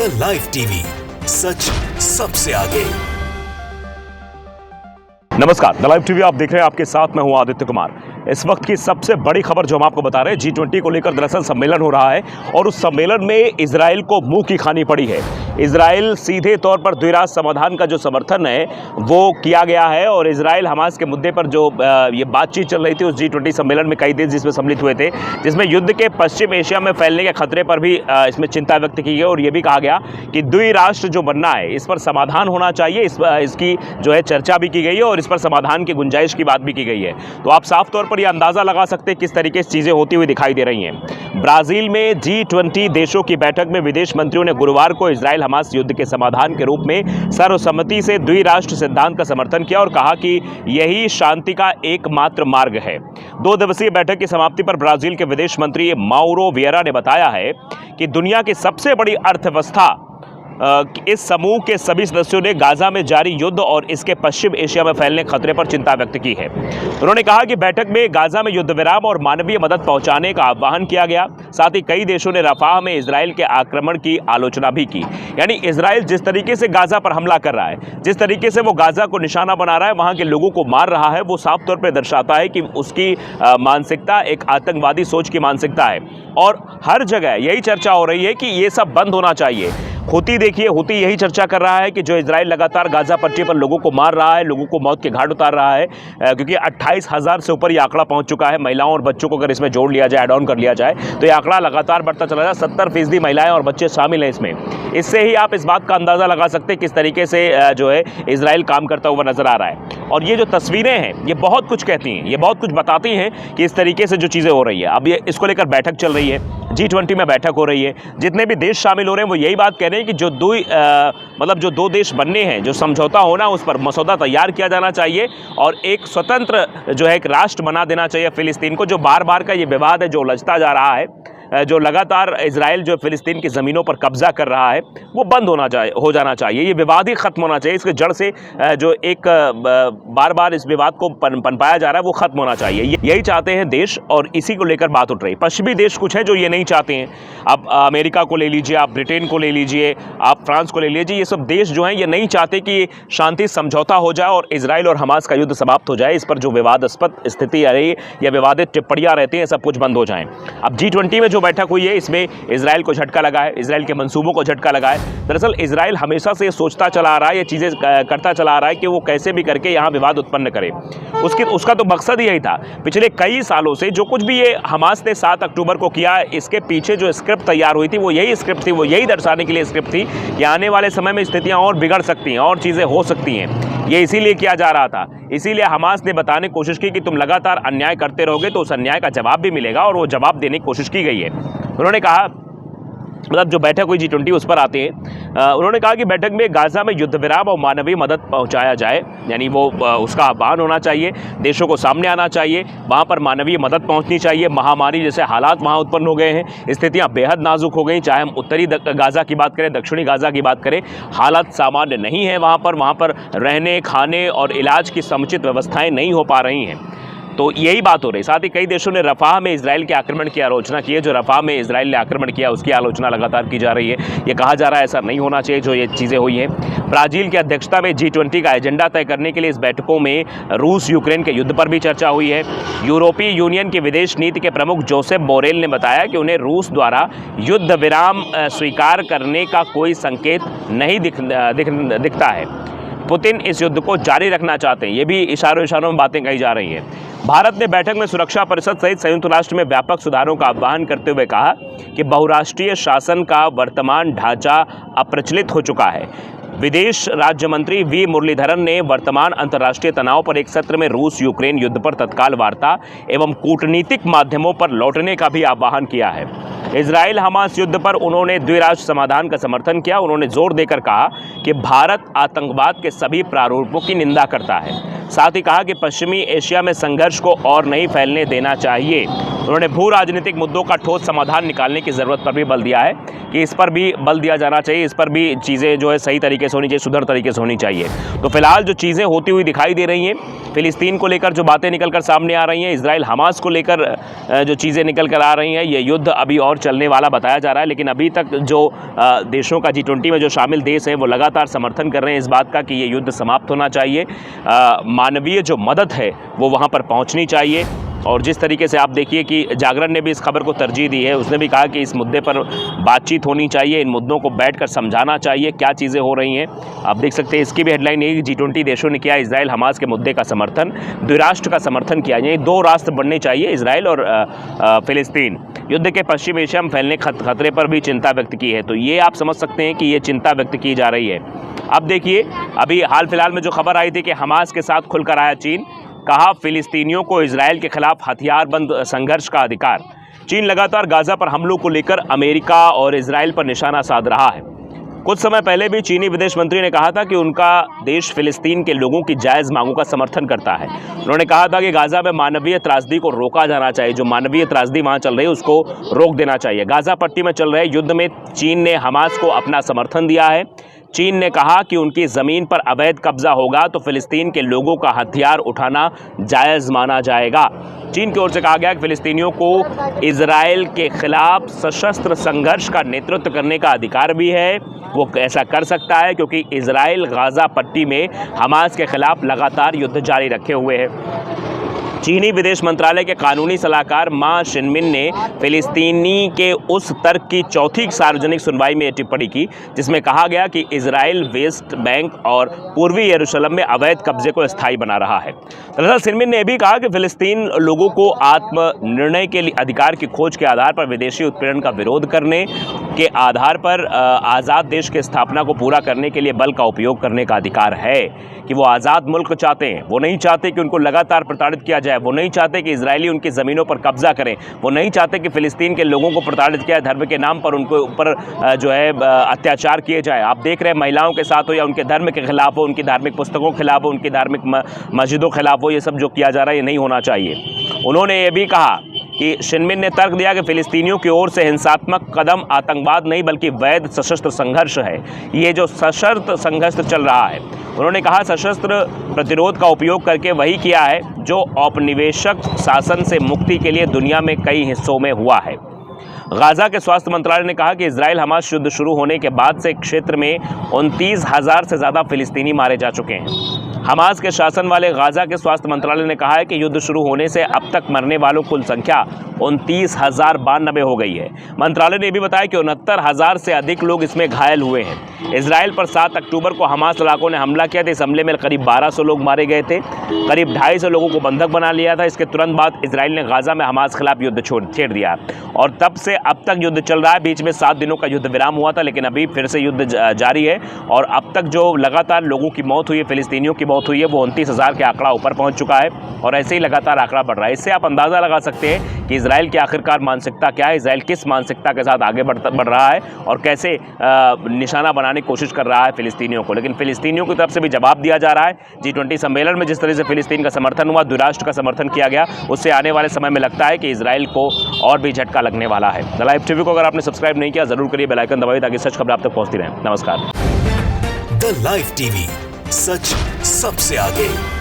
The live TV, सच सबसे आगे। नमस्कार, द लाइव टीवी आप देख रहे हैं, आपके साथ मैं हूं आदित्य कुमार। इस वक्त की सबसे बड़ी खबर जो हम आपको बता रहे हैं, G20 को लेकर दरअसल सम्मेलन हो रहा है और उस सम्मेलन में इजराइल को मुंह की खानी पड़ी है। इजराइल सीधे तौर पर द्विराष्ट्र समाधान का जो समर्थन है वो किया गया है और इजराइल हमास के मुद्दे पर जो ये बातचीत चल रही थी उस G20 सम्मेलन में कई देश जिसमें सम्मिलित हुए थे, जिसमें युद्ध के पश्चिम एशिया में फैलने के खतरे पर भी इसमें चिंता व्यक्त की गई और ये भी कहा गया कि द्विराष्ट्र जो बनना है इस पर समाधान होना चाहिए। इसकी जो है चर्चा भी की गई है और इस पर समाधान की गुंजाइश की बात भी की गई है। तो आप साफ तौर पर यह अंदाजा लगा सकते हैं किस तरीके से चीजें होती हुई दिखाई दे रही हैं। ब्राजील में G20 देशों की बैठक में विदेश मंत्रियों ने गुरुवार को इजराइल हमास युद्ध के समाधान के रूप में सर्वसम्मति से द्विराष्ट्र सिद्धांत का समर्थन किया और कहा कि यही शांति का एकमात्र मार्ग है। 2 दिवसीय बैठक की समाप्ति पर ब्राजील के विदेश मंत्री माउरो वियरा ने बताया है कि दुनिया की सबसे बड़ी अर्थव्यवस्था इस समूह के सभी सदस्यों ने गाजा में जारी युद्ध और इसके पश्चिम एशिया में फैलने खतरे पर चिंता व्यक्त की है। उन्होंने कहा कि बैठक में गाजा में युद्ध विराम और मानवीय मदद पहुंचाने का आह्वान किया गया। साथ ही कई देशों ने रफाह में इजराइल के आक्रमण की आलोचना भी की। यानी इजराइल जिस तरीके से गाजा पर हमला कर रहा है, जिस तरीके से वो गाजा को निशाना बना रहा है, वहां के लोगों को मार रहा है, वो साफ तौर पर दर्शाता है कि उसकी मानसिकता एक आतंकवादी सोच की मानसिकता है। और हर जगह यही चर्चा हो रही है कि ये सब बंद होना चाहिए। हुती देखिए, हुती यही चर्चा कर रहा है कि जो इजराइल लगातार गाजा पट्टी पर लोगों को मार रहा है, लोगों को मौत के घाट उतार रहा है, क्योंकि 28,000 से ऊपर ये आंकड़ा पहुंच चुका है। महिलाओं और बच्चों को अगर इसमें जोड़ लिया जाए, ऐड ऑन कर लिया जाए, तो ये आंकड़ा लगातार बढ़ता चला जाए। 70% महिलाएं और बच्चे शामिल हैं इसमें। इससे ही आप इस बात का अंदाजा लगा सकते हैं किस तरीके से जो है इजराइल काम करता हुआ नजर आ रहा है। और ये जो तस्वीरें हैं ये बहुत कुछ कहती हैं, ये बहुत कुछ बताती हैं कि इस तरीके से जो चीज़ें हो रही है। अब ये इसको लेकर बैठक चल रही है, G20 में बैठक हो रही है। जितने भी देश शामिल हो रहे हैं वो यही बात कह रहे हैं कि जो जो 2 देश बनने हैं, जो समझौता होना, उस पर मसौदा तैयार किया जाना चाहिए और एक स्वतंत्र जो है एक राष्ट्र बना देना चाहिए फिलिस्तीन को। जो बार बार का ये विवाद है जो उलझता जा रहा है, जो लगातार इजराइल जो फिलिस्तीन की ज़मीनों पर कब्जा कर रहा है, वो बंद हो जाना चाहिए। ये विवाद ही ख़त्म होना चाहिए। इसके जड़ से जो एक बार बार इस विवाद को पनपाया जा रहा है वो ख़त्म होना चाहिए। यही चाहते हैं देश और इसी को लेकर बात उठ रही है। पश्चिमी देश कुछ हैं जो ये नहीं चाहते हैं। आप अमेरिका को ले लीजिए, आप ब्रिटेन को ले लीजिए, आप फ्रांस को ले लीजिए। ये सब देश जो हैं ये नहीं चाहते कि शांति समझौता हो जाए और इजराइल और हमास का युद्ध समाप्त हो जाए। इस पर जो विवादास्पद स्थिति आ रही है या विवादित टिप्पणियाँ रहती हैं, सब कुछ बंद हो जाएँ। अब G20 में जो बैठक हुई है इसमें इजराइल को झटका लगा है, इजराइल के मंसूबों को झटका लगा है। दरअसल इजराइल हमेशा से सोचता चला आ रहा है, ये चीज़ें करता चला आ रहा है कि वो कैसे भी करके यहाँ विवाद उत्पन्न करे। उसका तो मकसद यही था। पिछले कई सालों से जो कुछ भी ये हमास ने 7 अक्टूबर को किया, इसके पीछे जो स्क्रिप्ट तैयार हुई थी वो यही स्क्रिप्ट थी, वो यही दर्शाने के लिए स्क्रिप्ट थी कि आने वाले समय में स्थितियाँ और बिगड़ सकती हैं और चीज़ें हो सकती हैं। ये इसीलिए किया जा रहा था। इसीलिए हमास ने बताने की कोशिश की कि तुम लगातार अन्याय करते रहोगे तो उस अन्याय का जवाब भी मिलेगा और वो जवाब देने की कोशिश की गई है। उन्होंने कहा, मतलब जो बैठक हुई G20 उस पर आते हैं, उन्होंने कहा कि बैठक में गाजा में युद्ध विराम और मानवीय मदद पहुंचाया जाए। यानी वो उसका आह्वान होना चाहिए, देशों को सामने आना चाहिए, वहां पर मानवीय मदद पहुंचनी चाहिए। महामारी जैसे हालात वहां उत्पन्न हो गए हैं, स्थितियां बेहद नाजुक हो गई। चाहे हम उत्तरी गाजा की बात करें, दक्षिणी गाजा की बात करें, हालात सामान्य नहीं है वहाँ पर रहने, खाने और इलाज की समुचित व्यवस्थाएँ नहीं हो पा रही हैं। तो यही बात हो रही। साथ ही कई देशों ने रफाह में इजराइल के आक्रमण की आलोचना की है। जो रफाह में इजराइल ने आक्रमण किया उसकी आलोचना लगातार की जा रही है। ये कहा जा रहा है ऐसा नहीं होना चाहिए जो ये चीज़ें हुई हैं। ब्राज़ील की अध्यक्षता में G20 का एजेंडा तय करने के लिए इस बैठकों में रूस यूक्रेन के युद्ध पर भी चर्चा हुई है। यूरोपीय यूनियन की विदेश नीति के प्रमुख जोसेफ बोरेल ने बताया कि उन्हें रूस द्वारा युद्ध विराम स्वीकार करने का कोई संकेत नहीं दिखता है। पुतिन इस युद्ध को जारी रखना चाहते हैं। ये भी इशारों में बातें कही जा रही हैं। भारत ने बैठक में सुरक्षा परिषद सहित संयुक्त राष्ट्र में व्यापक सुधारों का आह्वान करते हुए कहा कि बहुराष्ट्रीय शासन का वर्तमान ढांचा अप्रचलित हो चुका है। विदेश राज्य मंत्री वी मुरलीधरन ने वर्तमान अंतर्राष्ट्रीय तनाव पर एक सत्र में रूस यूक्रेन युद्ध पर तत्काल वार्ता एवं कूटनीतिक माध्यमों पर लौटने का भी आह्वान किया है। इजराइल हमास युद्ध पर उन्होंने द्विराष्ट्र समाधान का समर्थन किया। उन्होंने जोर देकर कहा कि भारत आतंकवाद के सभी प्रारूपों की निंदा करता है। साथ ही कहा कि पश्चिमी एशिया में संघर्ष को और नहीं फैलने देना चाहिए। उन्होंने भू राजनीतिक मुद्दों का ठोस समाधान निकालने की ज़रूरत पर भी बल दिया है कि इस पर भी बल दिया जाना चाहिए, इस पर भी चीज़ें जो है सही तरीके तरीके से होनी चाहिए, सुधर तरीके से होनी चाहिए। तो फिलहाल जो चीज़ें होती हुई दिखाई दे रही हैं, फिलिस्तीन को लेकर जो बातें निकल कर सामने आ रही हैं, इजराइल हमास को लेकर जो चीज़ें निकल कर आ रही हैं, ये युद्ध अभी और चलने वाला बताया जा रहा है। लेकिन अभी तक जो देशों का G20 में जो शामिल देश हैं वो लगातार समर्थन कर रहे हैं इस बात का कि ये युद्ध समाप्त होना चाहिए, मानवीय जो मदद है वो वहाँ पर पहुँचनी चाहिए। और जिस तरीके से आप देखिए कि जागरण ने भी इस खबर को तरजीह दी है, उसने भी कहा कि इस मुद्दे पर बातचीत होनी चाहिए, इन मुद्दों को बैठकर समझाना चाहिए क्या चीज़ें हो रही हैं। आप देख सकते हैं इसकी भी हेडलाइन यही, G20 देशों ने किया इजराइल हमास के मुद्दे का समर्थन, द्विराष्ट्र का समर्थन किया, यानी दो राष्ट्र बनने चाहिए, इजराइल और फिलिस्तीन। युद्ध के पश्चिम एशिया में फैलने खतरे पर भी चिंता व्यक्त की है। तो ये आप समझ सकते हैं कि ये चिंता व्यक्त की जा रही है। अब देखिए, अभी हाल फिलहाल में जो खबर आई थी कि हमास के साथ खुलकर आया चीन, कहा फिलिस्तीनियों को इजराइल के खिलाफ हथियारबंद संघर्ष का अधिकार। चीन लगातार गाजा पर हमलों को लेकर अमेरिका और इजराइल पर निशाना साध रहा है। कुछ समय पहले भी चीनी विदेश मंत्री ने कहा था कि उनका देश फिलिस्तीन के लोगों की जायज़ मांगों का समर्थन करता है। उन्होंने कहा था कि गाजा में मानवीय त्रासदी को रोका जाना चाहिए, जो मानवीय त्रासदी वहाँ चल रही है उसको रोक देना चाहिए। गाजा पट्टी में चल रहे युद्ध में चीन ने हमास को अपना समर्थन दिया है। चीन ने कहा कि उनकी ज़मीन पर अवैध कब्जा होगा तो फिलिस्तीन के लोगों का हथियार उठाना जायज़ माना जाएगा। चीन की ओर से कहा गया कि फिलिस्तीनियों को इजराइल के खिलाफ सशस्त्र संघर्ष का नेतृत्व करने का अधिकार भी है, वो ऐसा कर सकता है क्योंकि इजराइल गाजा पट्टी में हमास के खिलाफ लगातार युद्ध जारी रखे हुए है। चीनी विदेश मंत्रालय के कानूनी सलाहकार मा शिनमिन ने फिलिस्तीनी के उस तर्क की चौथी सार्वजनिक सुनवाई में टिप्पणी की जिसमें कहा गया कि इजराइल वेस्ट बैंक और पूर्वी यरूशलेम में अवैध कब्जे को स्थायी बना रहा है। दरअसल शिनमिन ने भी कहा कि फिलिस्तीन लोगों को आत्मनिर्णय के अधिकार की खोज के आधार पर विदेशी उत्पीड़न का विरोध करने के आधार पर आज़ाद देश की स्थापना को पूरा करने के लिए बल का उपयोग करने का अधिकार है, कि वो आज़ाद मुल्क चाहते हैं। वो नहीं चाहते कि उनको लगातार प्रताड़ित किया जाए, वो नहीं चाहते कि इजरायली उनकी ज़मीनों पर कब्जा करें, वो नहीं चाहते कि फ़िलिस्तीन के लोगों को प्रताड़ित किया धर्म के नाम पर, उनके ऊपर जो है अत्याचार किए जाए। आप देख रहे हैं महिलाओं के साथ हो या उनके धर्म के खिलाफ हो, उनकी धार्मिक पुस्तकों के खिलाफ हो, उनकी धार्मिक मस्जिदों के खिलाफ हो, ये सब जो किया जा रहा है ये नहीं होना चाहिए। उन्होंने ये भी कहा कि शिनमिन ने तर्क दिया कि फ़िलिस्तीनियों की ओर से हिंसात्मक कदम आतंकवाद नहीं बल्कि वैध सशस्त्र संघर्ष है। ये जो सशस्त्र संघर्ष चल रहा है, उन्होंने कहा सशस्त्र प्रतिरोध का उपयोग करके वही किया है जो औपनिवेशिक शासन से मुक्ति के लिए दुनिया में कई हिस्सों में हुआ है। गाजा के स्वास्थ्य मंत्रालय ने कहा कि इजराइल हमास युद्ध शुरू होने के बाद से क्षेत्र में 29,000 से ज़्यादा फिलिस्तीनी मारे जा चुके हैं। हमास के शासन वाले गाजा के स्वास्थ्य मंत्रालय ने कहा है कि युद्ध शुरू होने से अब तक मरने वालों की कुल संख्या 29,092 हो गई है। मंत्रालय ने भी बताया कि 69,000 से अधिक लोग इसमें घायल हुए हैं। इजराइल पर 7 अक्टूबर को हमास लड़ाकों ने हमला किया था। इस हमले में करीब 1200 लोग मारे गए थे, करीब 250 लोगों को बंधक बना लिया था। इसके तुरंत बाद इजराइल ने गाजा में हमास के खिलाफ युद्ध छेड़ दिया और तब से अब तक युद्ध चल रहा है। बीच में 7 दिनों का युद्ध विराम हुआ था, लेकिन अभी फिर से युद्ध जारी है और अब तक जो लगातार लोगों की मौत हुई है, फिलिस्तीनियों की मौत हुई है, वो 29,000 के आंकड़ा ऊपर पहुंच चुका है और ऐसे ही लगातार आंकड़ा बढ़ रहा है। इससे आप अंदाज़ा लगा सकते हैं कि इजराइल की आखिरकार मानसिकता क्या है, इजराइल किस मानसिकता के साथ आगे बढ़ रहा है और कैसे निशाना बनाने की कोशिश कर रहा है फिलिस्तीनियों को। लेकिन फिलिस्तीनियों की तरफ से भी जवाब दिया जा रहा है। G20 सम्मेलन में जिस तरह से फिलिस्तीन का समर्थन हुआ, द्विराष्ट्र का समर्थन किया गया, उससे आने वाले समय में लगता है कि इजराइल को और भी झटका लगने वाला है। द लाइव टीवी को अगर आपने सब्सक्राइब नहीं किया जरूर करिए, बेल आइकन दबाइए ताकि सच खबर आप तक पहुंचती रहे। नमस्कार। द लाइव टीवी, सच सबसे आगे।